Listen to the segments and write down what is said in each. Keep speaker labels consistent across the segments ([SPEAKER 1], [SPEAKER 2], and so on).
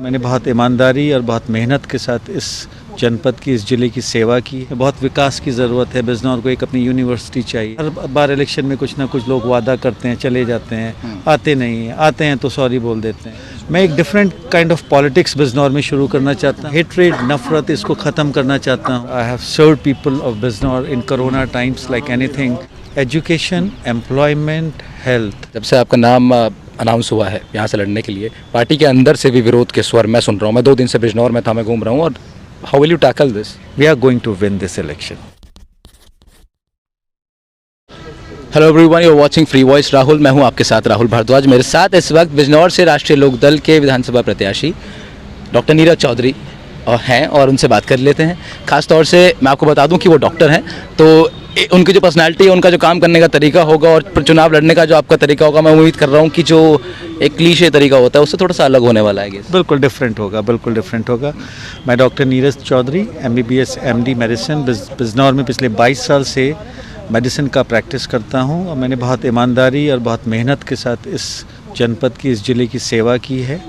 [SPEAKER 1] मैंने बहुत ईमानदारी और बहुत मेहनत के साथ इस जनपद की, इस ज़िले की सेवा की है। बहुत विकास की ज़रूरत है। बिजनौर को एक अपनी यूनिवर्सिटी चाहिए। हर बार इलेक्शन में कुछ ना कुछ लोग वादा करते हैं, चले जाते हैं, आते नहीं हैं, आते हैं तो सॉरी बोल देते हैं। मैं एक different kind of politics Bijnor में शुरू करना चाहता हूँ। हेट्रेड, नफरत, इसको ख़त्म करना चाहता हूँ। I have served people of Bijnor in corona times like anything. Education, employment, health.
[SPEAKER 2] जब से आपका नाम अनाउंस हुआ है यहाँ से लड़ने के लिए, पार्टी के अंदर से भी विरोध के स्वर मैं सुन रहा हूँ। मैं 2 दिन से बिजनौर में था, मैं घूम रहा हूँ। और how will you tackle this?
[SPEAKER 1] We are going to win this election.
[SPEAKER 2] Hello everyone, you are watching free voice Rahul. मैं हूँ आपके साथ राहुल भारद्वाज। मेरे साथ इस वक्त बिजनौर से राष्ट्रीय लोकदल के विधानसभा प्रत्याशी डॉक्टर नीरज चौधरी हैं और उनसे बात कर लेते हैं। खास तौर से मैं आपको बता दूं कि वो डॉक्टर हैं, तो उनकी जो पर्सनालिटी है, उनका जो काम करने का तरीका होगा और चुनाव लड़ने का जो आपका तरीका होगा, मैं उम्मीद कर रहा हूं कि जो एक क्लीशे तरीका होता है उससे थोड़ा सा अलग होने वाला है।
[SPEAKER 1] बिल्कुल डिफरेंट होगा, बिल्कुल डिफरेंट होगा। मैं doctor Neeraj Chaudhary, MBBS MD मेडिसिन, बिजनौर में पिछले 22 साल से मेडिसिन का प्रैक्टिस करता हूं और मैंने बहुत ईमानदारी और बहुत मेहनत के साथ इस जनपद की, इस ज़िले की सेवा की है।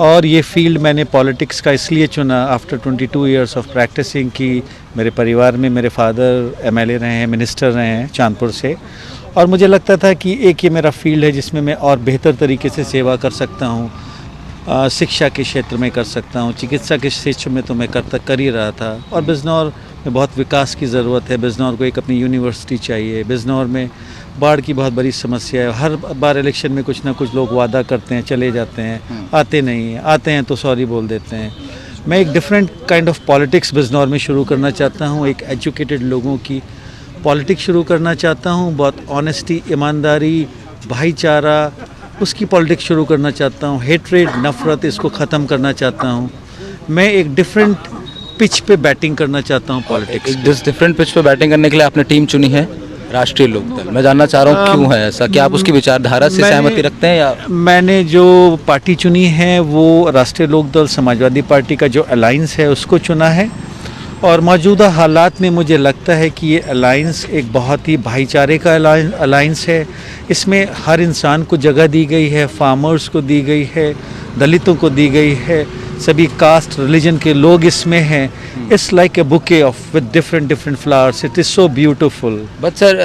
[SPEAKER 1] और ये फील्ड मैंने पॉलिटिक्स का इसलिए चुना आफ्टर 22 इयर्स ऑफ प्रैक्टिसिंग कि मेरे परिवार में मेरे फादर MLA रहे हैं, मिनिस्टर रहे हैं चांदपुर से, और मुझे लगता था कि एक ये मेरा फील्ड है जिसमें मैं और बेहतर तरीके से सेवा कर सकता हूँ। शिक्षा के क्षेत्र में कर सकता हूँ, चिकित्सा के क्षेत्र में तो मैं कर ही रहा था। और बिजनौर में बहुत विकास की ज़रूरत है। बिजनौर को एक अपनी यूनिवर्सिटी चाहिए। बिजनौर में बाढ़ की बहुत बड़ी समस्या है। हर बार इलेक्शन में कुछ ना कुछ लोग वादा करते हैं, चले जाते हैं, आते नहीं हैं, आते हैं तो सॉरी बोल देते हैं। मैं एक different kind of politics Bijnor में शुरू करना चाहता हूँ। एक एजुकेटेड लोगों की पॉलिटिक्स शुरू करना चाहता हूँ। बहुत ऑनेस्टी, ईमानदारी, भाईचारा, उसकी पॉलिटिक्स शुरू करना चाहता हूँ। हेट्रेड, नफरत, इसको ख़त्म करना चाहता हूँ। मैं एक डिफरेंट पिच पे बैटिंग करना चाहता हूँ पॉलिटिक्स।
[SPEAKER 2] जिस डिफरेंट पिच पे बैटिंग करने के लिए आपने टीम चुनी है राष्ट्रीय लोकदल, मैं जानना चाह रहा हूँ क्यों है ऐसा? क्या आप उसकी विचारधारा से सहमति रखते हैं या?
[SPEAKER 1] मैंने जो पार्टी चुनी है वो राष्ट्रीय लोकदल समाजवादी पार्टी का जो अलायंस है उसको चुना है। और मौजूदा हालात में मुझे लगता है कि ये अलायंस एक बहुत ही भाईचारे का अलायंस है। इसमें हर इंसान को जगह दी गई है, फार्मर्स को दी गई है, दलितों को दी गई है, सभी कास्ट रिलीजन के लोग इसमें हैं। It's like a bouquet of with different flowers. It is so beautiful.
[SPEAKER 2] But sir,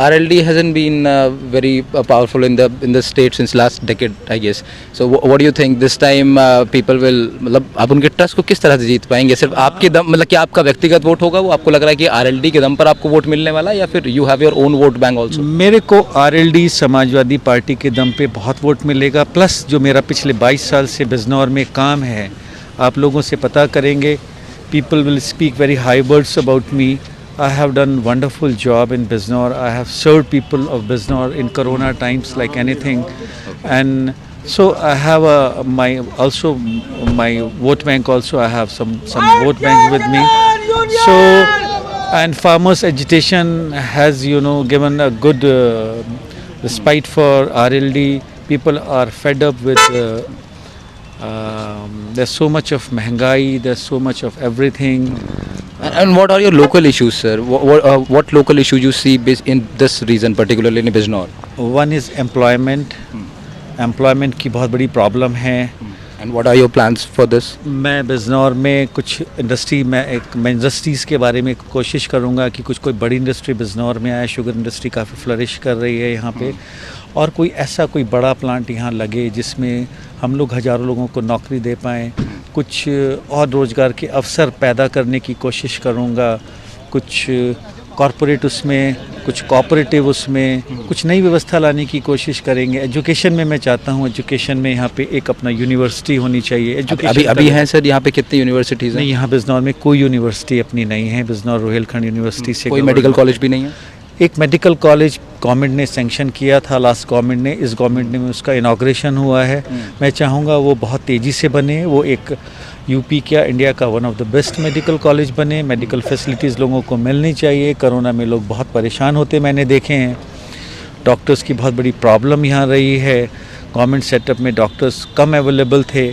[SPEAKER 2] RLD hasn't been very powerful in the state since last decade, I guess. So what do you think this time people will, मतलब आप उनके trust को किस तरह से जीत पाएंगे? सिर्फ आपके दम, मतलब कि आपका व्यक्तिगत वोट होगा वो? आपको लग रहा है कि RLD के दम पर आपको वोट मिलने वाला है या फिर you have your own vote bank also?
[SPEAKER 1] मेरे को RLD समाजवादी पार्टी के दम पे बहुत वोट मिलेगा, प्लस जो मेरा पिछले 22 साल से बिजनौर में काम है, आप लोगों से पता करेंगे। People will speak very high words about me. I have done wonderful job in Biznor. I have served people of Biznor in Corona times like anything, and so I have my vote bank also. I have some vote bank with me. So, and farmers agitation has given a good respite for RLD. People are fed up with. There's so much of महंगाई, there's so much of everything.
[SPEAKER 2] And what are your local issues, sir? What local issues you see in this region, particularly in Biznor?
[SPEAKER 1] One is employment. Employment की बहुत बड़ी problem है।
[SPEAKER 2] And what are your plans for this?
[SPEAKER 1] मैं बिजनौर में कुछ मैं industries के बारे में कोशिश करूँगा कि कोई बड़ी इंडस्ट्री बिजनौर में आए। शुगर इंडस्ट्री काफ़ी फ्लरिश कर रही है यहाँ पे, और कोई बड़ा प्लांट यहाँ लगे जिसमें हम लोग हज़ारों लोगों को नौकरी दे पाएँ। कुछ और रोज़गार के अवसर पैदा करने की कोशिश करूँगा। कुछ कॉरपोरेट उसमें, कुछ कोऑपरेटिव उसमें, कुछ नई व्यवस्था लाने की कोशिश करेंगे। एजुकेशन में मैं चाहता हूँ, एजुकेशन में यहाँ पे एक अपना यूनिवर्सिटी होनी चाहिए। एजुकेशन
[SPEAKER 2] अभी है सर यहाँ पे कितनी यूनिवर्सिटीज़ हैं?
[SPEAKER 1] नहीं, यहाँ बिजनौर में कोई यूनिवर्सिटी अपनी नहीं है। बिजनौर रोहिलखंड यूनिवर्सिटी से
[SPEAKER 2] कोई मेडिकल कॉलेज भी नहीं है?
[SPEAKER 1] एक मेडिकल कॉलेज गवर्नमेंट ने सैंक्शन किया था, लास्ट गवर्नमेंट ने। इस गवर्नमेंट में उसका इनॉग्रेशन हुआ है। मैं चाहूँगा वो बहुत तेज़ी से बने। वो एक यूपी क्या इंडिया का one of the best medical college बने। मेडिकल फैसिलिटीज़ लोगों को मिलनी चाहिए। कोरोना में लोग बहुत परेशान होते मैंने देखे हैं। डॉक्टर्स की बहुत बड़ी प्रॉब्लम यहाँ रही है। गवर्नमेंट सेटअप में डॉक्टर्स कम अवेलेबल थे।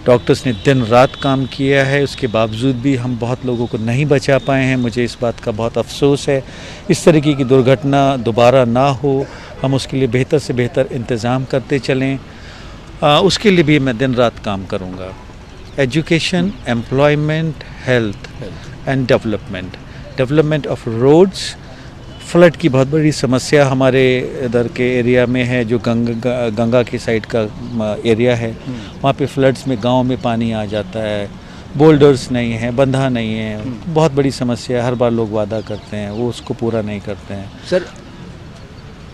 [SPEAKER 1] डॉक्टर्स ने दिन रात काम किया है, उसके बावजूद भी हम बहुत लोगों को नहीं बचा पाए हैं। मुझे इस बात का बहुत अफसोस है। इस तरीके की दुर्घटना दोबारा ना हो, हम उसके लिए बेहतर से बेहतर इंतज़ाम करते चलें। उसके लिए भी मैं दिन रात काम करूँगा। Education, employment, health and development of roads. Flood की बहुत बड़ी समस्या हमारे इधर के एरिया में है, जो गंगा की साइड का एरिया है, वहाँ पे फ्लड्स में गांव में पानी आ जाता है, बोल्डर्स नहीं है, बंधा नहीं है, बहुत बड़ी समस्या है। हर बार लोग वादा करते हैं, वो उसको पूरा नहीं करते हैं।
[SPEAKER 2] सर,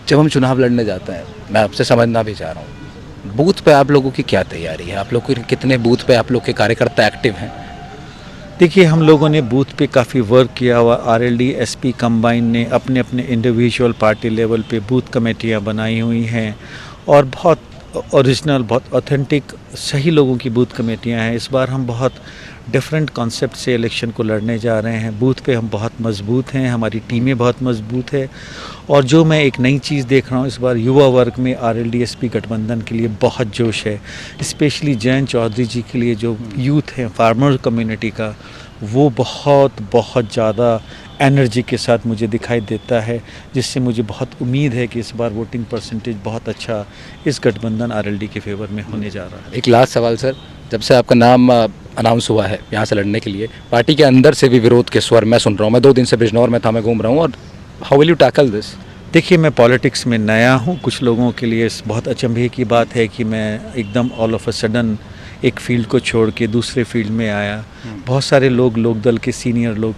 [SPEAKER 2] जब हम चुनाव लड़ने जाते हैं, मैं आपसे समझना भी चाह रहा हूँ, बूथ पे आप लोगों की क्या तैयारी है? आप लोग के कितने बूथ पे आप लोग के कार्यकर्ता एक्टिव हैं?
[SPEAKER 1] देखिए, हम लोगों ने बूथ पे काफ़ी वर्क किया हुआ। आरएलडी एसपी कंबाइन ने अपने अपने इंडिविजुअल पार्टी लेवल पे बूथ कमेटियाँ बनाई हुई हैं और बहुत ओरिजिनल, बहुत ऑथेंटिक, सही लोगों की बूथ कमेटियाँ हैं। इस बार हम बहुत डिफरेंट कॉन्सेप्ट से इलेक्शन को लड़ने जा रहे हैं। बूथ पे हम बहुत मजबूत हैं, हमारी टीमें बहुत मजबूत है। और जो मैं एक नई चीज़ देख रहा हूँ इस बार, युवा वर्ग में आरएलडी एसपी गठबंधन के लिए बहुत जोश है। स्पेशली जयंत चौधरी जी के लिए, जो यूथ है फार्मर कम्युनिटी का, वो बहुत ज़्यादा एनर्जी के साथ मुझे दिखाई देता है, जिससे मुझे बहुत उम्मीद है कि इस बार वोटिंग परसेंटेज बहुत अच्छा इस गठबंधन आरएलडी के फेवर में होने जा रहा है।
[SPEAKER 2] एक लास्ट सवाल सर, जब से आपका नाम अनाउंस हुआ है यहाँ से लड़ने के लिए, पार्टी के अंदर से भी विरोध के स्वर मैं सुन रहा हूँ। मैं 2 दिन से बिजनौर में था, मैं घूम रहा हूँ। और how will you tackle this?
[SPEAKER 1] देखिए, मैं पॉलिटिक्स में नया हूँ। कुछ लोगों के लिए बहुत अचंभे की बात है कि मैं एकदम ऑल ऑफ अ सडन एक फील्ड को छोड़ के दूसरे फील्ड में आया। बहुत सारे लोग, लोकदल के सीनियर लोग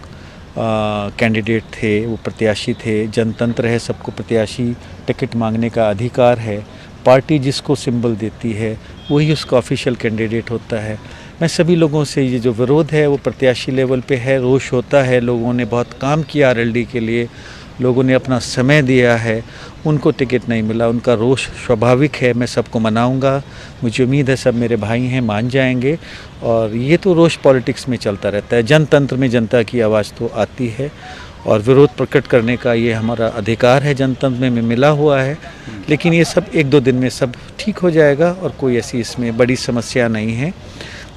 [SPEAKER 1] कैंडिडेट थे, वो प्रत्याशी थे। जनतंत्र है, सबको प्रत्याशी टिकट मांगने का अधिकार है। पार्टी जिसको सिंबल देती है वही उसका ऑफिशियल कैंडिडेट होता है। मैं सभी लोगों से, ये जो विरोध है वो प्रत्याशी लेवल पे है, रोष होता है। लोगों ने बहुत काम किया आरएलडी के लिए, लोगों ने अपना समय दिया है, उनको टिकट नहीं मिला, उनका रोष स्वाभाविक है। मैं सबको मनाऊंगा, मुझे उम्मीद है सब मेरे भाई हैं, मान जाएंगे। और ये तो रोष पॉलिटिक्स में चलता रहता है। जनतंत्र में जनता की आवाज़ तो आती है और विरोध प्रकट करने का ये हमारा अधिकार है, जनतंत्र में मिला हुआ है। लेकिन ये सब 1-2 दिन में सब ठीक हो जाएगा और कोई ऐसी इसमें बड़ी समस्या नहीं है।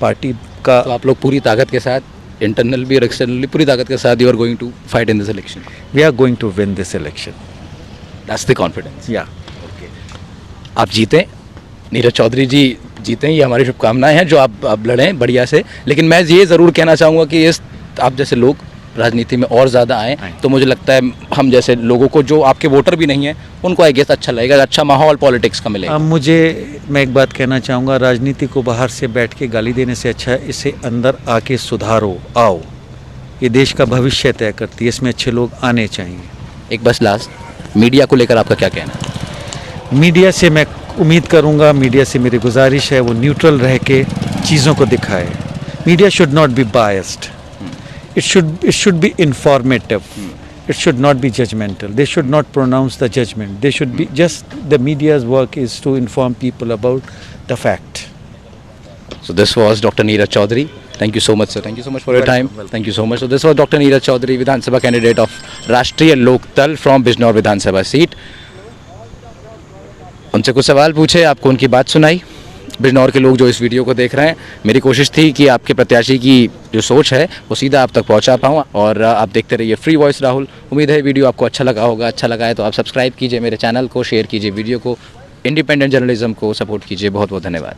[SPEAKER 1] पार्टी का
[SPEAKER 2] तो आप लोग पूरी ताकत के साथ, इंटरनल भी और एक्सटर्नली पूरी ताकत के साथ, you are going to fight in this election?
[SPEAKER 1] We are going to win this election.
[SPEAKER 2] That's the confidence.
[SPEAKER 1] या
[SPEAKER 2] आप जीतें, नीरज चौधरी जी जीतें, ये हमारी शुभकामनाएं हैं। जो आप लड़ें बढ़िया से। लेकिन मैं ये ज़रूर कहना चाहूँगा कि इस आप जैसे लोग राजनीति में और ज़्यादा आएँ, तो मुझे लगता है हम जैसे लोगों को, जो आपके वोटर भी नहीं हैं, उनको आई गेस अच्छा लगेगा, अच्छा माहौल पॉलिटिक्स का मिलेगा।
[SPEAKER 1] मैं एक बात कहना चाहूँगा, राजनीति को बाहर से बैठ के गाली देने से अच्छा है इसे अंदर आके सुधारो, आओ। ये देश का भविष्य तय करती है, इसमें अच्छे लोग आने चाहिए।
[SPEAKER 2] एक बस लास्ट, मीडिया को लेकर आपका क्या कहना है?
[SPEAKER 1] मीडिया से मैं उम्मीद करूँगा, मीडिया से मेरी गुजारिश है वो न्यूट्रल रह के चीज़ों को दिखाए। Media should not be biased, it should be informative. It should not be judgmental. They should not pronounce the judgment. They should be just, the media's work is to inform people about the fact.
[SPEAKER 2] So this was Dr. Neeraj Chaudhary. Thank you so much, sir. Thank you so much for your time. Thank you so much. So this was Dr. Neeraj Chaudhary, Vidhan Sabha candidate of Rashtriya Lok Dal from Bijnor Vidhan Sabha seat. उनसे कुछ सवाल पूछे, आपको उनकी बात सुनाई। बिजनौर के लोग जो इस वीडियो को देख रहे हैं, मेरी कोशिश थी कि आपके प्रत्याशी की जो सोच है वो सीधा आप तक पहुंचा पाऊँ। और आप देखते रहिए फ्री वॉइस राहुल। उम्मीद है वीडियो आपको अच्छा लगा होगा। अच्छा लगा है तो आप सब्सक्राइब कीजिए मेरे चैनल को, शेयर कीजिए वीडियो को, इंडिपेंडेंट जर्नलिज्म को सपोर्ट कीजिए। बहुत बहुत धन्यवाद।